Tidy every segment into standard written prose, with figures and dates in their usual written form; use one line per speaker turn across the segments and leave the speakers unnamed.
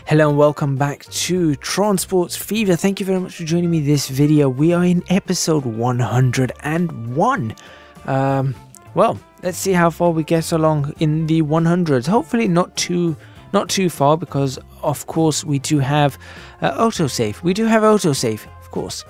Hello and welcome back to Transport Fever. Thank you very much for joining me this video. We are in episode 101. Well, let's see how far we get along in the 100s. Hopefully not too far, because of course we do have autosave. We do have autosave, of course.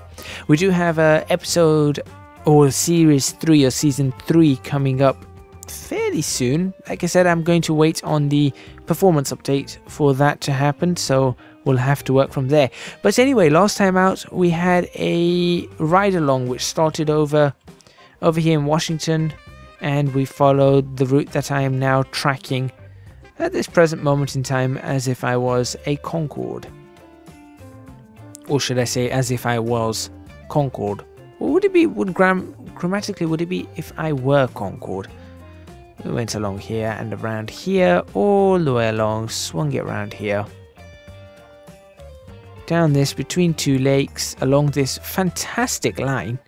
We do have episode or series 3 or season 3 coming up fairly soon. Like I said, I'm going to wait on the performance update for that to happen, so we'll have to work from there. But anyway, last time out we had a ride along which started over here in Washington, and we followed the route that I am now tracking at this present moment in time as if I was a Concorde. Or should I say as if I was Concorde? Or would it be, grammatically would it be if I were Concorde? We went along here and around here, all the way along, swung it around here. Down this, between two lakes, along this fantastic line.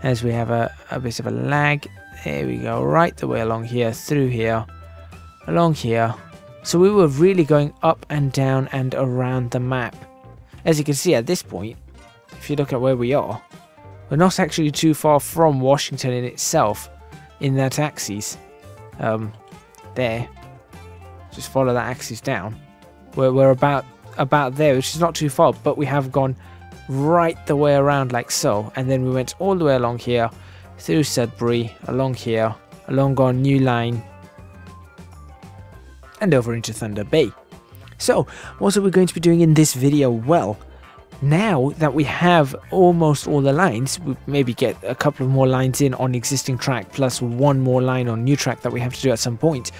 As we have a bit of a lag. There we go, right the way along here, through here, along here. So we were really going up and down and around the map. As you can see at this point, if you look at where we are, we're not actually too far from Washington in itself, in that axis. There, just follow that axis down. We're about there, which is not too far, but we have gone right the way around like so, and then we went all the way along here, through Sudbury, along here, along our new line, and over into Thunder Bay. So, what are we going to be doing in this video? Well, now that we have almost all the lines, we maybe get a couple of more lines in on existing track, plus one more line on new track that we have to do at some point.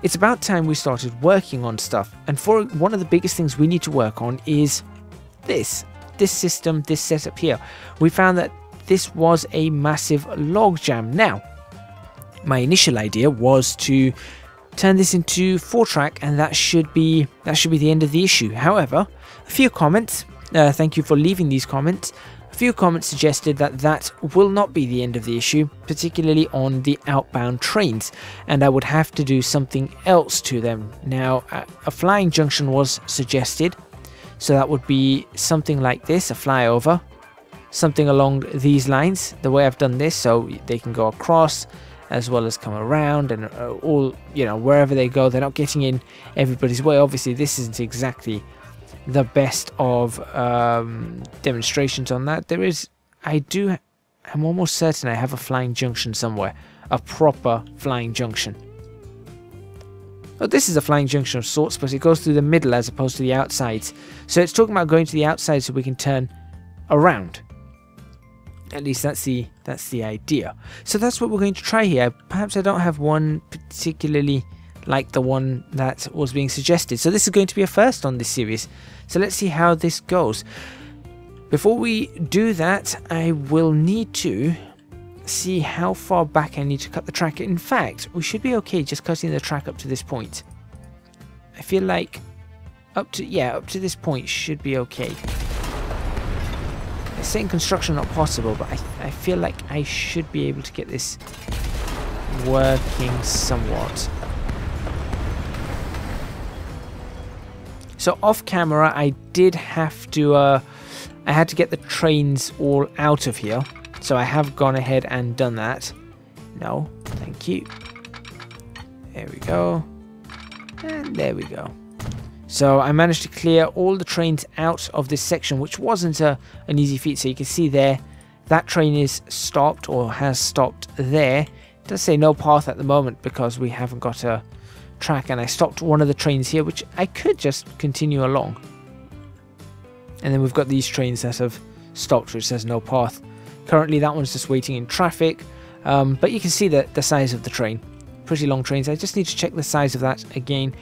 It's about time we started working on stuff. And for one of the biggest things we need to work on is this system, this setup here. We found that this was a massive logjam. Now, my initial idea was to turn this into 4-track, and that should be the end of the issue. However, a few comments. Thank you for leaving these comments. A few comments suggested that that will not be the end of the issue, particularly on the outbound trains, and I would have to do something else to them. Now, a flying junction was suggested, so that would be something like this, a flyover, something along these lines, the way I've done this, so they can go across as well as come around, and all, you know, wherever they go, they're not getting in everybody's way. Obviously, this isn't exactly the best of demonstrations on that. I'm almost certain I have a flying junction somewhere, a proper flying junction. Oh, this is a flying junction of sorts, but it goes through the middle as opposed to the outsides. So it's talking about going to the outside so we can turn around. At least that's the idea. So that's what we're going to try here. Perhaps I don't have one particularly like the one that was being suggested. So this is going to be a first on this series. So let's see how this goes. Before we do that, I will need to see how far back I need to cut the track. In fact, we should be okay just cutting the track up to this point. I feel like up to this point should be okay. It's saying construction not possible, but I feel like I should be able to get this working somewhat. So off camera, I did have to, I had to get the trains all out of here. So I have gone ahead and done that. No, thank you. There we go. And there we go. So I managed to clear all the trains out of this section, which wasn't an easy feat. So you can see there, that train is stopped, or has stopped there. It does say no path at the moment because we haven't got a track, and I stopped one of the trains here, which I could just continue along. And then we've got these trains that have stopped, which says no path. Currently that one's just waiting in traffic, but you can see the size of the train. Pretty long trains. I just need to check the size of that again.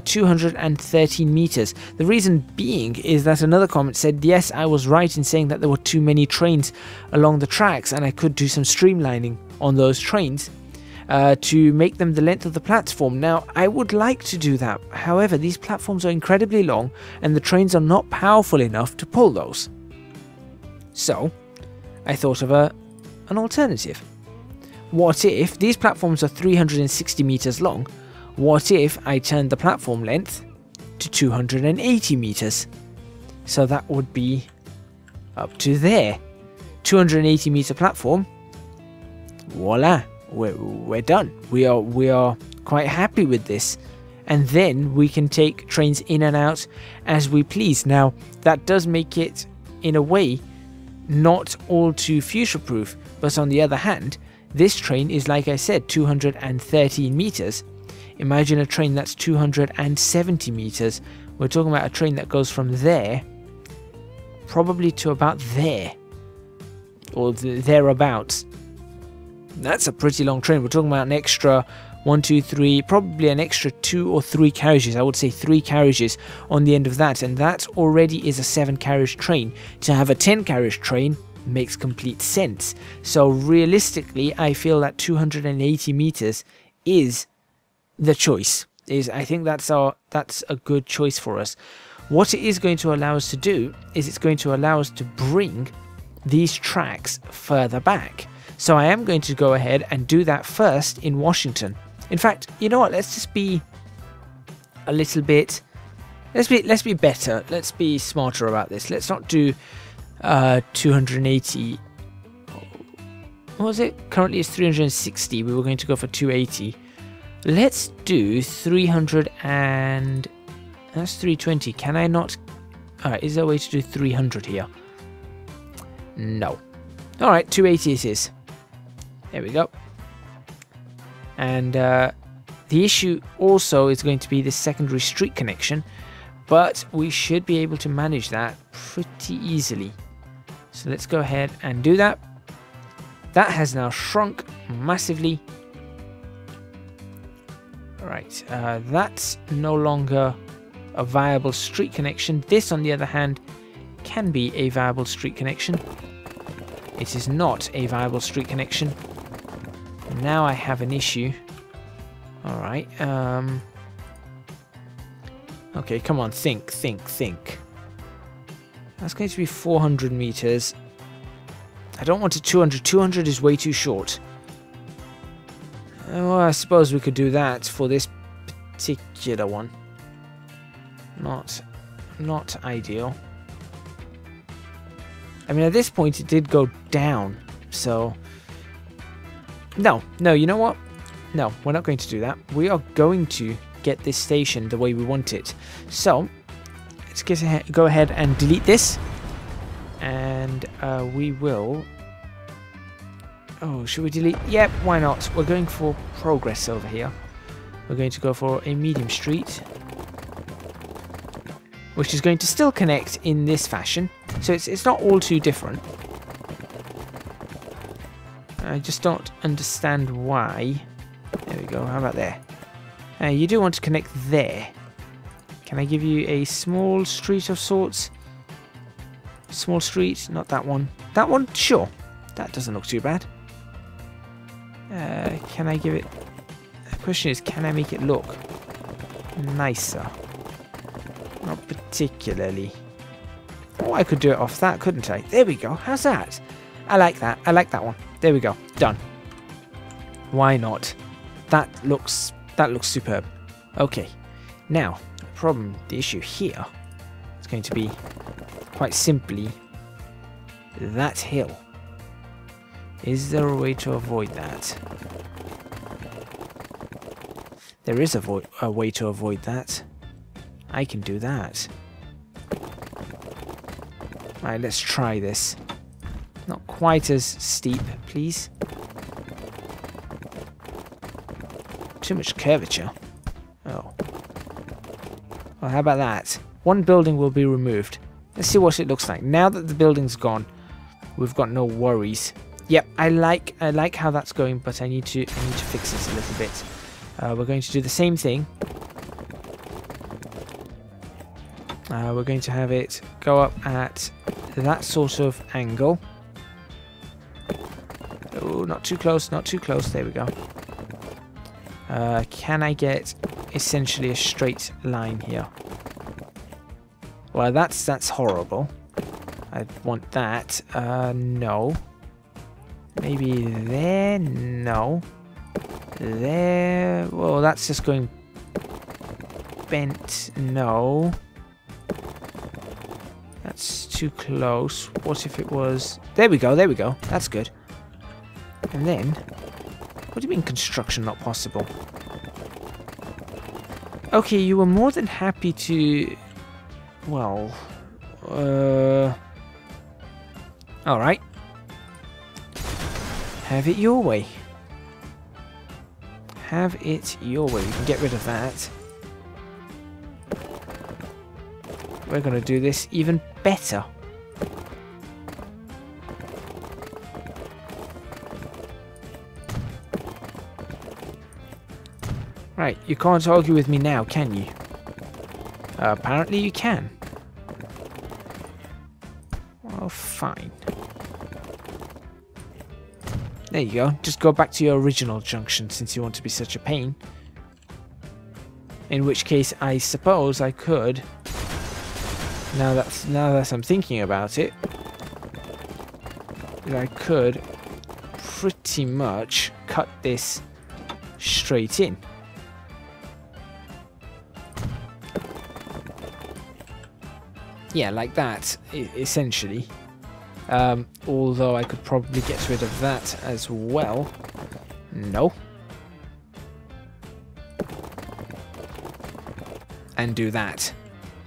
213 meters. The reason being is that another comment said, yes, I was right in saying that there were too many trains along the tracks, and I could do some streamlining on those trains to make them the length of the platform. Now, I would like to do that. However, these platforms are incredibly long, and the trains are not powerful enough to pull those. So, I thought of an alternative. What if these platforms are 360 meters long? What if I turned the platform length to 280 meters. So that would be up to there. 280 meter platform. Voila, we're done. We are quite happy with this. And then we can take trains in and out as we please. Now, that does make it, in a way, not all too future-proof. But on the other hand, this train is, like I said, 213 meters. Imagine a train that's 270 meters. We're talking about a train that goes from there, probably to about there, or thereabouts. That's a pretty long train. We're talking about an extra 1, 2, 3, probably an extra 2 or 3 carriages. I would say 3 carriages on the end of that, and that already is a 7-carriage train. To have a 10-carriage train makes complete sense. So realistically, I feel that 280 meters is the choice. I think that's a good choice for us. What it is going to allow us to do is it's going to allow us to bring these tracks further back. So I am going to go ahead and do that first in Washington. In fact, you know what? Let's just be a little bit. Let's be better. Let's be smarter about this. Let's not do 280. What was it? Currently it's 360. We were going to go for 280. Let's do 300 and that's 320. Can I not? Is there a way to do 300 here? No. All right, 280 it is. There we go. And the issue also is going to be the secondary street connection, but we should be able to manage that pretty easily. So let's go ahead and do that. That has now shrunk massively. All right, that's no longer a viable street connection. This, on the other hand, can be a viable street connection. It is not a viable street connection. Now I have an issue. All right. Okay, come on. Think. That's going to be 400 meters. I don't want a 200. 200 is way too short. Oh, I suppose we could do that for this particular one. Not ideal. I mean, at this point it did go down, so no, you know what? No, we're not going to do that. We are going to get this station the way we want it. So let's go ahead and delete this, and we will. Oh, should we delete? Yep, why not? We're going for progress over here. We're going to go for a medium street, which is going to still connect in this fashion. So it's not all too different. I just don't understand why. There we go. How about there? You do want to connect there. Can I give you a small street of sorts? Small street, not that one. That one? Sure. That doesn't look too bad. Can I give it... The question is, can I make it look nicer? Not particularly. Oh, I could do it off that, couldn't I? There we go. How's that? I like that. I like that one. There we go. Done. Why not? That looks superb. Okay. Now, the issue here is going to be quite simply that hill. Is there a way to avoid that? There is a way to avoid that. I can do that. Right, let's try this. Not quite as steep, please. Too much curvature. Oh. Well, how about that? One building will be removed. Let's see what it looks like. Now that the building's gone, we've got no worries. Yep, I like how that's going, but I need to fix this a little bit. We're going to do the same thing. We're going to have it go up at that sort of angle. Oh, not too close, not too close. There we go. Can I get essentially a straight line here? Well, that's horrible. I want that. No. Maybe there? No. There. Well, that's just going... bent? No. That's too close. What if it was... There we go, there we go. That's good. And then... What do you mean construction not possible? Okay, you were more than happy to... Well... Alright. Have it your way. Have it your way. We can get rid of that. We're going to do this even better. Right, you can't argue with me now, can you? Apparently you can. Well, fine. There you go. Just go back to your original junction since you want to be such a pain. In which case, I suppose I could... Now that I'm thinking about it, I could pretty much cut this straight in. Yeah, like that, essentially. Although I could probably get rid of that as well. No. And do that.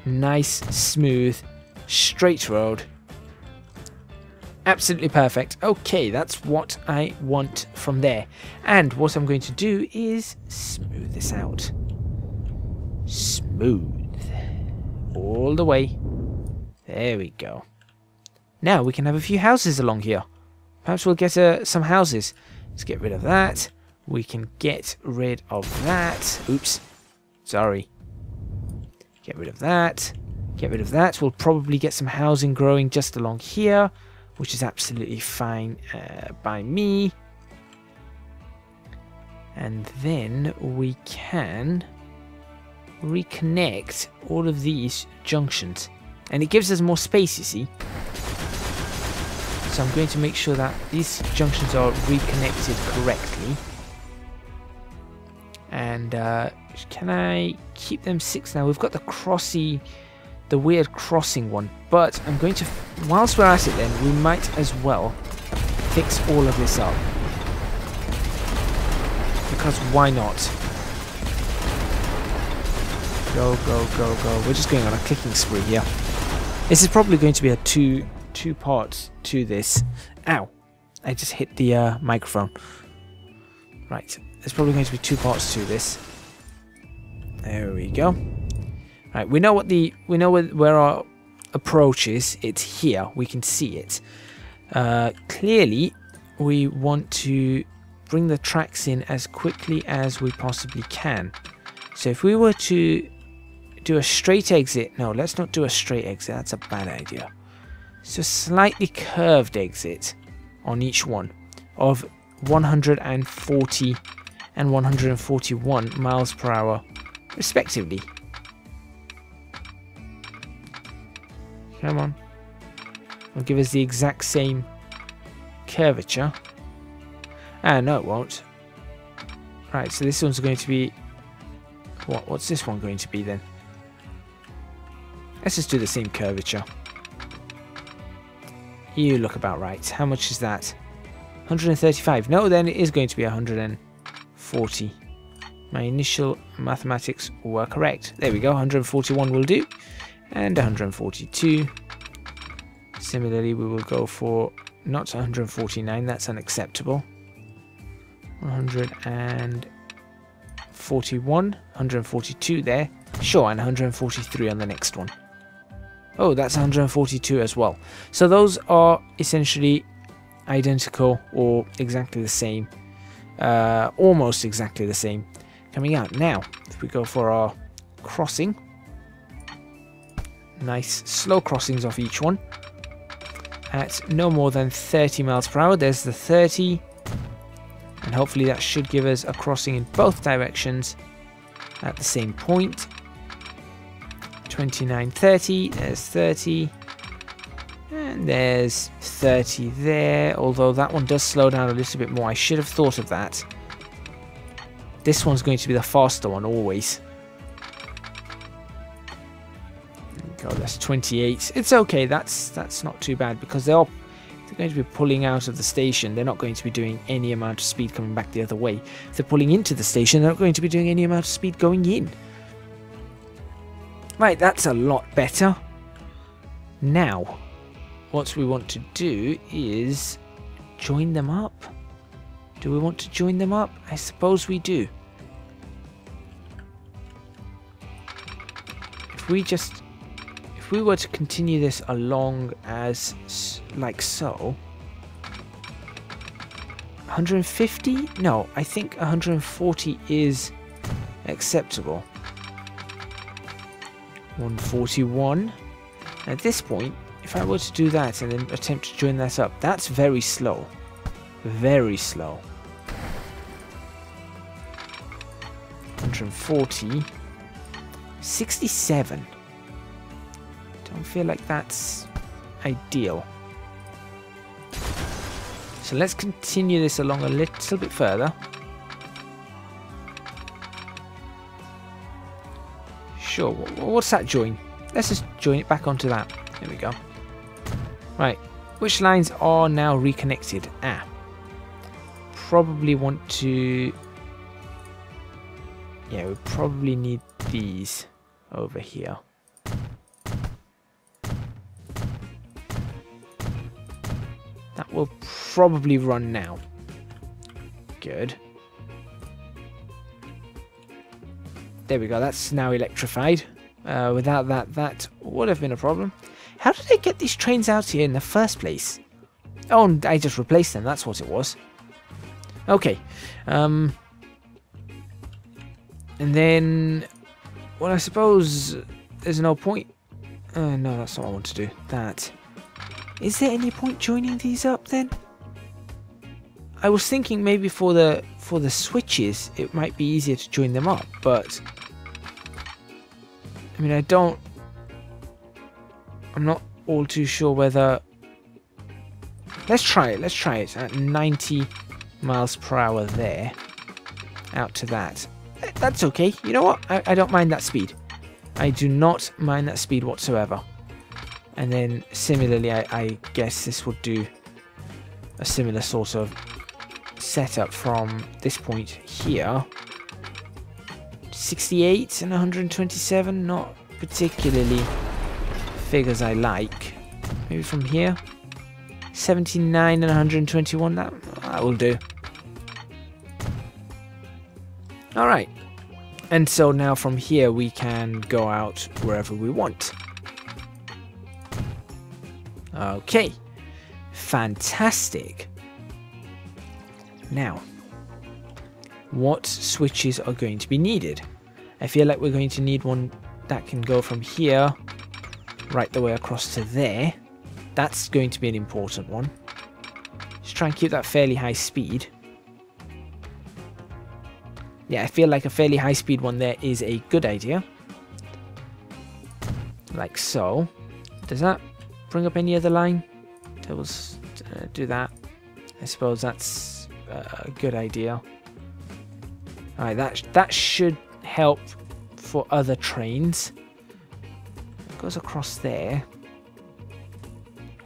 Nice, smooth, straight road. Absolutely perfect. Okay, that's what I want from there. And what I'm going to do is smooth this out. Smooth. All the way. There we go. Now we can have a few houses along here. Perhaps we'll get some houses. Let's get rid of that. We can get rid of that. Oops. Sorry. Get rid of that. Get rid of that. We'll probably get some housing growing just along here, which is absolutely fine by me. And then we can reconnect all of these junctions. And it gives us more space, you see. So I'm going to make sure that these junctions are reconnected correctly. And can I keep them 6 now? We've got the weird crossing one. But I'm going to, whilst we're at it then, we might as well fix all of this up. Because why not? Go, go, go, go. We're just going on a clicking spree here. This is probably going to be a two parts to this. Ow! I just hit the microphone. Right. There's probably going to be 2 parts to this. There we go. Right, we know where our approach is. It's here. We can see it. Clearly, we want to bring the tracks in as quickly as we possibly can. So if we were to do a straight exit, no, let's not do a straight exit. That's a bad idea. So slightly curved exit on each one of 140 and 141 miles per hour respectively. Come on. It'll give us the exact same curvature. Ah, no it won't. Right, so this one's going to be... What's this one going to be then? Let's just do the same curvature. You look about right. How much is that? 135. No, then it is going to be 140. My initial mathematics were correct. There we go. 141 will do. And 142. Similarly, we will go for not 149. That's unacceptable. 141. 142 there. Sure, and 143 on the next one. Oh, that's 142 as well. So those are essentially identical or exactly the same. Almost exactly the same. Coming out now, if we go for our crossing. Nice slow crossings off each one. At no more than 30 miles per hour. There's the 30. And hopefully that should give us a crossing in both directions at the same point. 29, 30, there's 30, and there's 30 there, although that one does slow down a little bit more. I should have thought of that. This one's going to be the faster one, always. go. That's 28. It's okay. That's not too bad because they're going to be pulling out of the station. They're not going to be doing any amount of speed coming back the other way. If they're pulling into the station, they're not going to be doing any amount of speed going in. Right, that's a lot better. Now, what we want to do is join them up. Do we want to join them up? I suppose we do. If we were to continue this along as like so, 150? No, I think 140 is acceptable. 141. At this point, if I were to do that and then attempt to join that up, that's very slow. Very slow. 140. 67. Don't feel like that's ideal. So let's continue this along a little bit further. Sure, what's that join? Let's just join it back onto that. There we go. Right, which lines are now reconnected? Probably want to... Yeah, we probably need these over here. That will probably run now. Good. There we go, that's now electrified. Without that, that would have been a problem. How did I get these trains out here in the first place? Oh, and I just replaced them, that's what it was. Okay. And then... Well, I suppose there's no point. No, that's not what I want to do. That. Is there any point joining these up then? I was thinking maybe for the switches it might be easier to join them up, but I mean I'm not all too sure whether. Let's try it. Let's try it at 90 miles per hour there. Out to that. That's okay. You know what? I don't mind that speed. I do not mind that speed whatsoever. And then similarly, I guess this would do a similar sort of setup from this point here. 68 and 127, not particularly figures I like. Maybe from here. 79 and 121, that will do. Alright, and so now from here we can go out wherever we want. Okay, fantastic. Now, what switches are going to be needed? I feel like we're going to need one that can go from here right the way across to there. That's going to be an important one. Just try and keep that fairly high speed. Yeah, I feel like a fairly high speed one there is a good idea. Like so. Does that bring up any other line? Let's do that. I suppose that's a good idea. Alright, that should help for other trains. It goes across there.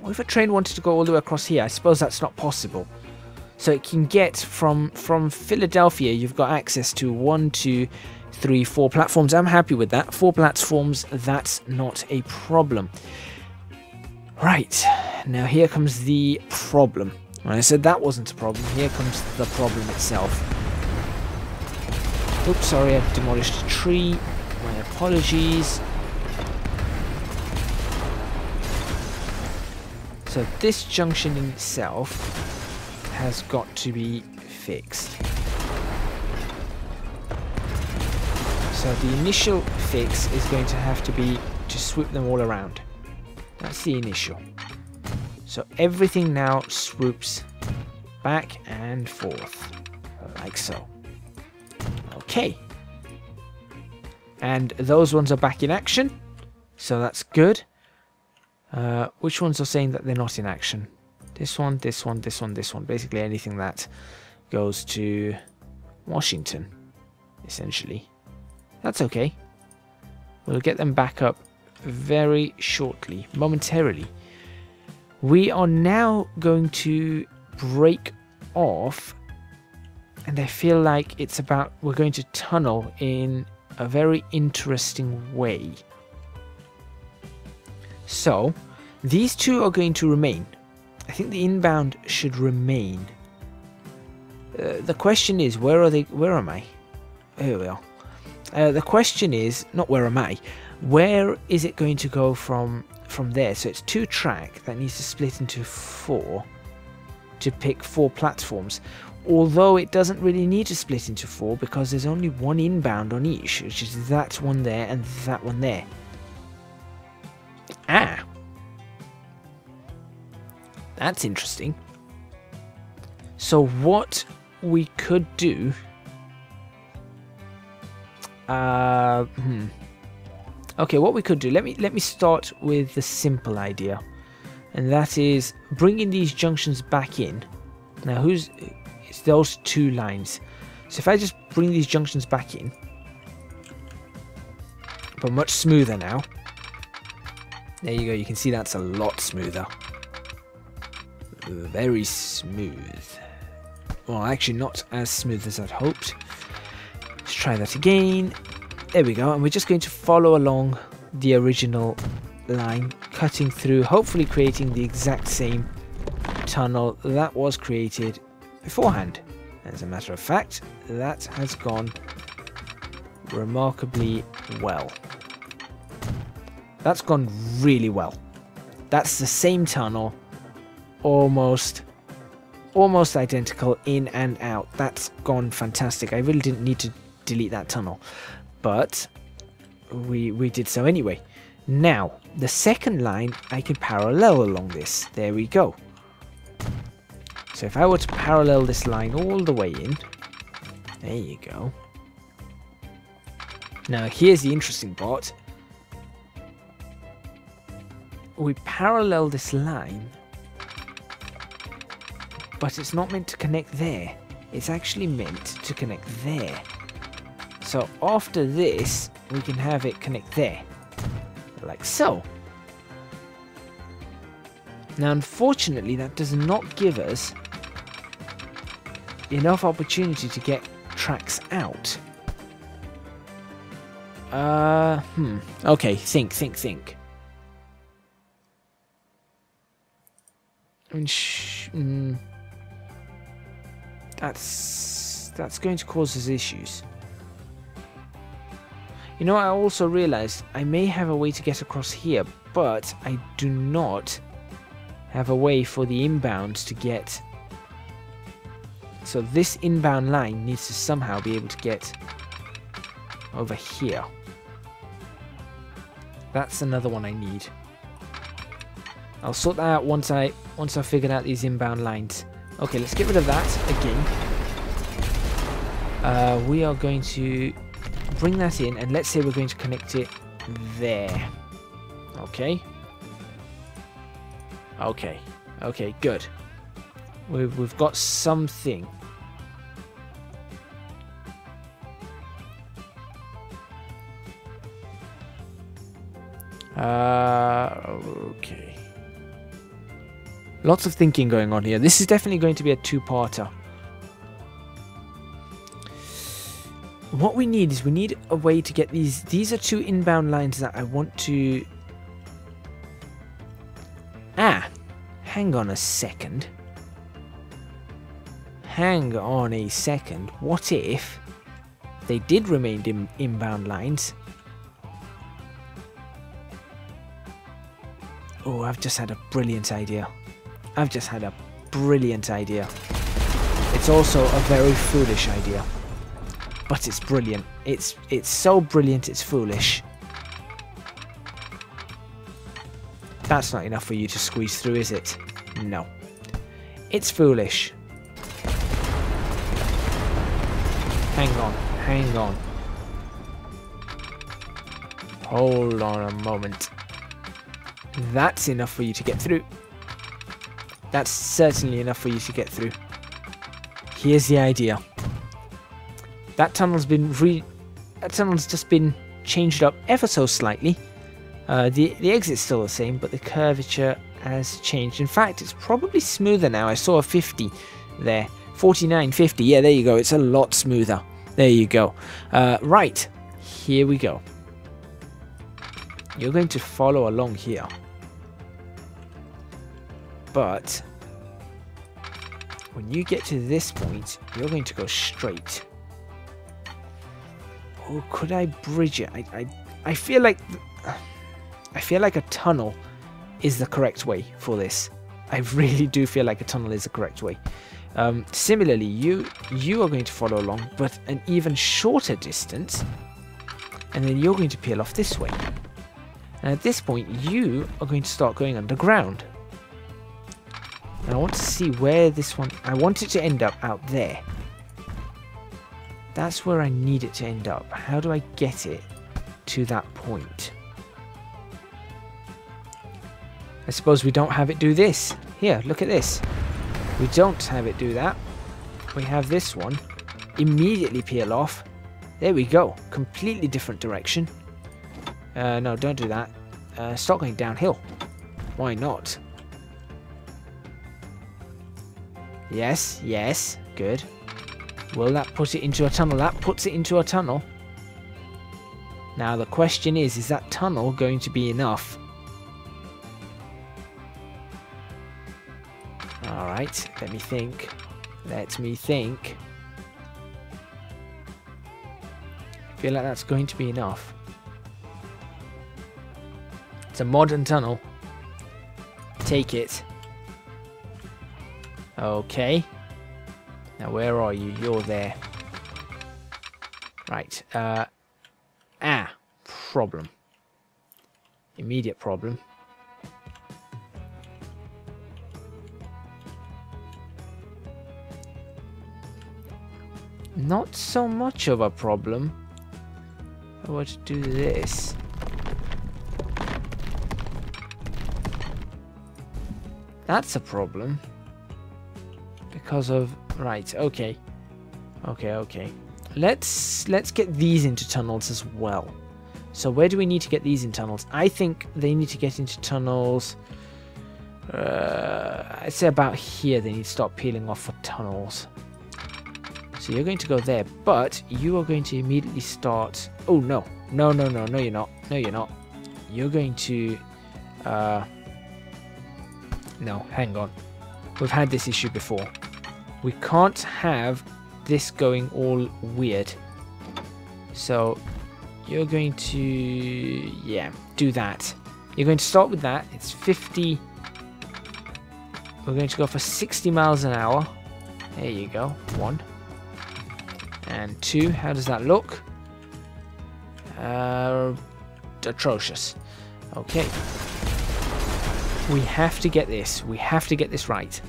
What if a train wanted to go all the way across here? I suppose that's not possible. So it can get from Philadelphia, you've got access to 1, 2, 3, 4 platforms. I'm happy with that. 4 platforms, that's not a problem. Right, now here comes the problem. When I said that wasn't a problem, here comes the problem itself. Oops, sorry, I've demolished a tree. My apologies. So this junction in itself has got to be fixed. So the initial fix is going to have to be to swoop them all around. That's the initial. So everything now swoops back and forth, like so. Okay. And those ones are back in action, so that's good. Which ones are saying that they're not in action? This one, this one, this one, this one. Basically anything that goes to Washington, essentially. That's okay. We'll get them back up very shortly, momentarily. We are now going to break off, and I feel like we're going to tunnel in a very interesting way. So these two are going to remain. I think the inbound should remain. The question is, where are they? Where am I? Here we are. The question is not where am I. Where is it going to go from there? So it's 2 track that needs to split into 4 to pick 4 platforms. Although it doesn't really need to split into 4 because there's only 1 inbound on each, which is that one there and that one there. Ah, that's interesting. So what we could do, okay, what we could do, let me start with the simple idea, and that is bringing these junctions back in. Now it's those 2 lines. So if I just bring these junctions back in, but much smoother now. There you go, you can see that's a lot smoother. Very smooth. Well, actually not as smooth as I'd hoped. Let's try that again. There we go, and we're just going to follow along the original line, cutting through, hopefully creating the exact same tunnel that was created beforehand. As a matter of fact, that has gone remarkably well. That's gone really well. That's the same tunnel, almost identical in and out. That's gone fantastic. I really didn't need to delete that tunnel, but we did so anyway. Now the second line I can parallel along this. There we go. So if I were to parallel this line all the way in, there you go. Now here's the interesting part. We parallel this line, but it's not meant to connect there. It's actually meant to connect there. So after this, we can have it connect there, like so. Now unfortunately, that does not give us enough opportunity to get tracks out. Okay, think. That's going to cause us issues. You know, I also realized I may have a way to get across here, but I do not have a way for the inbounds to get. So this inbound line needs to somehow be able to get over here. That's another one I need. I'll sort that out once I've figured out these inbound lines. Okay, let's get rid of that again. We are going to bring that in, and let's say we're going to connect it there. Okay, good. We've got something. Okay. Lots of thinking going on here. This is definitely going to be a 2-parter. What we need is a way to get these. These are 2 inbound lines that I want to. Hang on a second. What if they did remain inbound lines? Oh, I've just had a brilliant idea. It's also a very foolish idea, but it's brilliant. It's so brilliant it's foolish. That's not enough for you to squeeze through, is it? No. It's foolish. Hang on. Hold on a moment. That's enough for you to get through. That's certainly enough for you to get through. Here's the idea. That tunnel's just been changed up ever so slightly, The exit's still the same, but the curvature has changed. In fact, it's probably smoother now. I saw a 50 there. 49, 50. Yeah, there you go. It's a lot smoother. There you go. Right. Here we go. You're going to follow along here. But when you get to this point, you're going to go straight. Or could I bridge it? I feel like a tunnel is the correct way for this. I really do feel like a tunnel is the correct way. Similarly, you are going to follow along, but an even shorter distance, and then you're going to peel off this way. And at this point, you are going to start going underground. And I want to see where this one... I want it to end up out there. That's where I need it to end up. How do I get it to that point? I suppose we don't have it do this. Here, look at this. We don't have it do that. We have this one. Immediately peel off. There we go. Completely different direction. No, don't do that. Start going downhill. Why not? Yes, yes. Good. Will that put it into a tunnel? That puts it into a tunnel. Now the question is that tunnel going to be enough? Alright, let me think. Let me think. I feel like that's going to be enough. It's a modern tunnel. Take it. Okay. Now where are you? You're there. Right. Problem. Immediate problem. Not so much of a problem. If I were to do this. That's a problem. Because of... Right, okay. Okay. Let's get these into tunnels as well. So where do we need to get these in tunnels? I think they need to get into tunnels... I'd say about here they need to start peeling off for tunnels. So you're going to go there, but you are going to immediately start... Oh, no. No, you're not. No, you're not. You're going to... No, hang on. We've had this issue before. We can't have this going all weird. So you're going to... Yeah, do that. You're going to start with that. It's 50... We're going to go for 60 miles an hour. There you go. 1. And 2, how does that look? Atrocious. Okay. We have to get this. We have to get this right.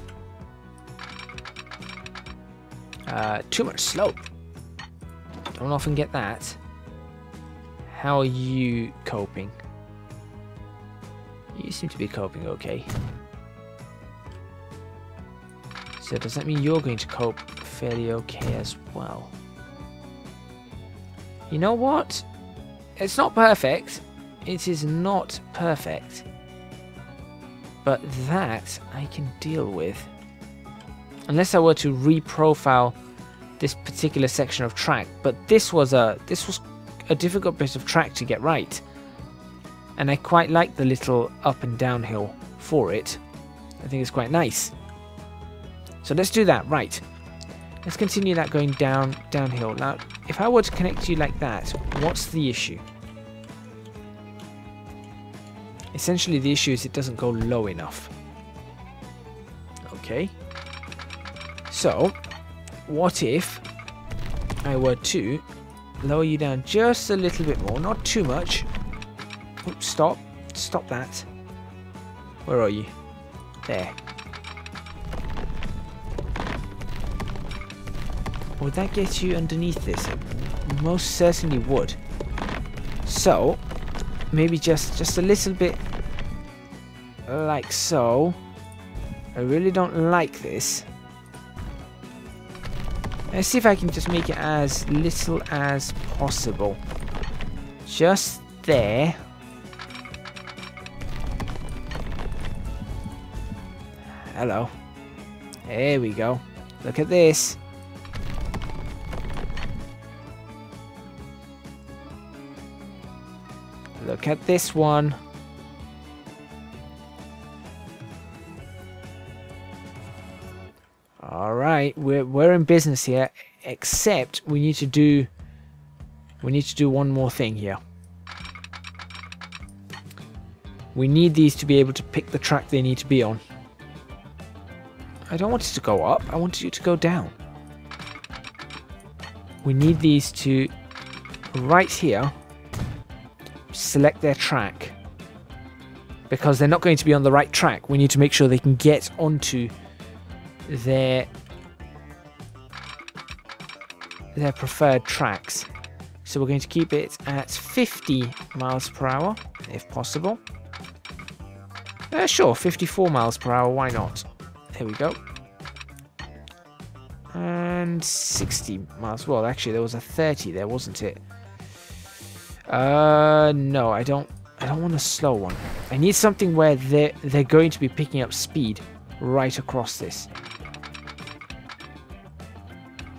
Too much slope. Don't often get that. How are you coping? You seem to be coping okay. So does that mean you're going to cope fairly okay as well? You know what? It's not perfect. It is not perfect. But that I can deal with. Unless I were to reprofile this particular section of track. But this was a difficult bit of track to get right. And I quite like the little up and downhill for it. I think it's quite nice. So let's do that. Right. Let's continue that going downhill. Now, if I were to connect you like that, what's the issue? Essentially, the issue is it doesn't go low enough. Okay. So, what if I were to lower you down just a little bit more, not too much. Oops, stop. Stop that. Where are you? There. Would that get you underneath this? It most certainly would. So, maybe just a little bit like so. I really don't like this. Let's see if I can just make it as little as possible. Just there. hello. There we go. Look at this. Look at this one. All right, we're in business here. Except we need to do one more thing here. We need these to be able to pick the track they need to be on. I don't want it to go up. I want you to go down. We need these to, right here, select their track. Because they're not going to be on the right track. We need to make sure they can get onto their preferred tracks. So we're going to keep it at 50 miles per hour, if possible. Sure, 54 miles per hour, why not? There we go. And 60 miles. Well, actually, there was a 30 there, wasn't it? No, I don't want a slow one. I need something where they're going to be picking up speed right across this.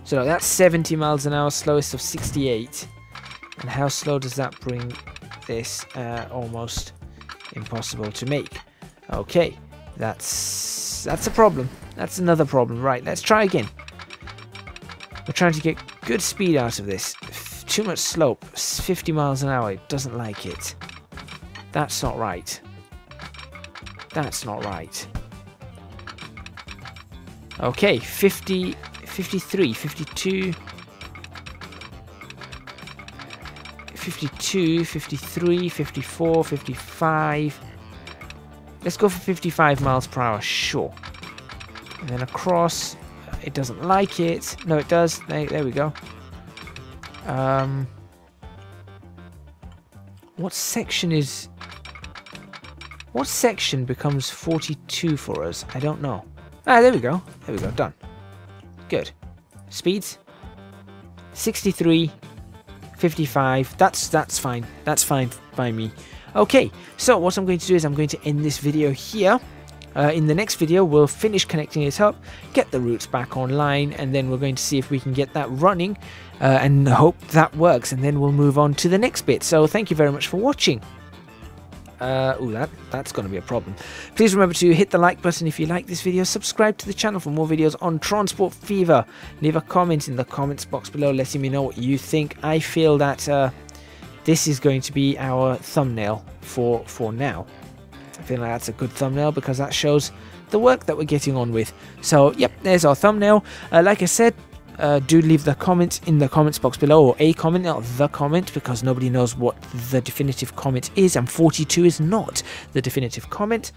So that's 70 miles an hour, slowest of 68. And how slow does that bring this? Almost impossible to make. Okay, that's a problem. That's another problem. Right, let's try again. We're trying to get good speed out of this. Too much slope. 50 miles an hour. It doesn't like it. That's not right. That's not right. Okay, 50, 53, 52, 52, 53, 54, 55. Let's go for 55 miles per hour, sure. And then across. It doesn't like it. No, it does. There we go. What section is... What section becomes 42 for us? I don't know. Ah, there we go. There we go. Done. Good. Speeds. 63. 55. That's fine. That's fine by me. Okay. So what I'm going to do is I'm going to end this video here. In the next video, we'll finish connecting it up, get the routes back online, and then we're going to see if we can get that running and hope that works, and then we'll move on to the next bit. So thank you very much for watching. That's going to be a problem. Please remember to hit the like button if you like this video, subscribe to the channel for more videos on Transport Fever, leave a comment in the comments box below letting me know what you think. I feel that this is going to be our thumbnail for now. I feel like that's a good thumbnail because that shows the work that we're getting on with. So, yep, there's our thumbnail. Like I said, do leave the comment in the comments box below, or a comment, not the comment, because nobody knows what the definitive comment is, and 42 is not the definitive comment.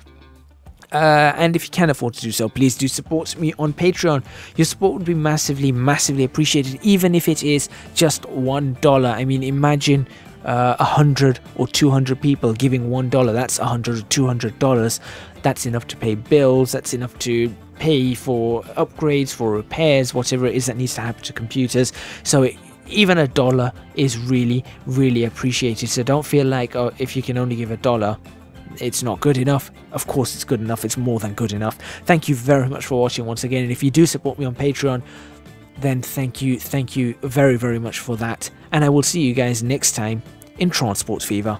And if you can afford to do so, please do support me on Patreon. Your support would be massively, massively appreciated, even if it is just $1. I mean, imagine 100 or 200 people giving $1. That's $100 or $200. That's enough to pay bills. That's enough to pay for upgrades, for repairs, whatever it is that needs to happen to computers. So even $1 is really, really appreciated. So don't feel like, oh, if you can only give $1, it's not good enough. Of course it's good enough. It's more than good enough. Thank you very much for watching once again. And if you do support me on Patreon, then thank you very, very much for that. And I will see you guys next time in Transport Fever.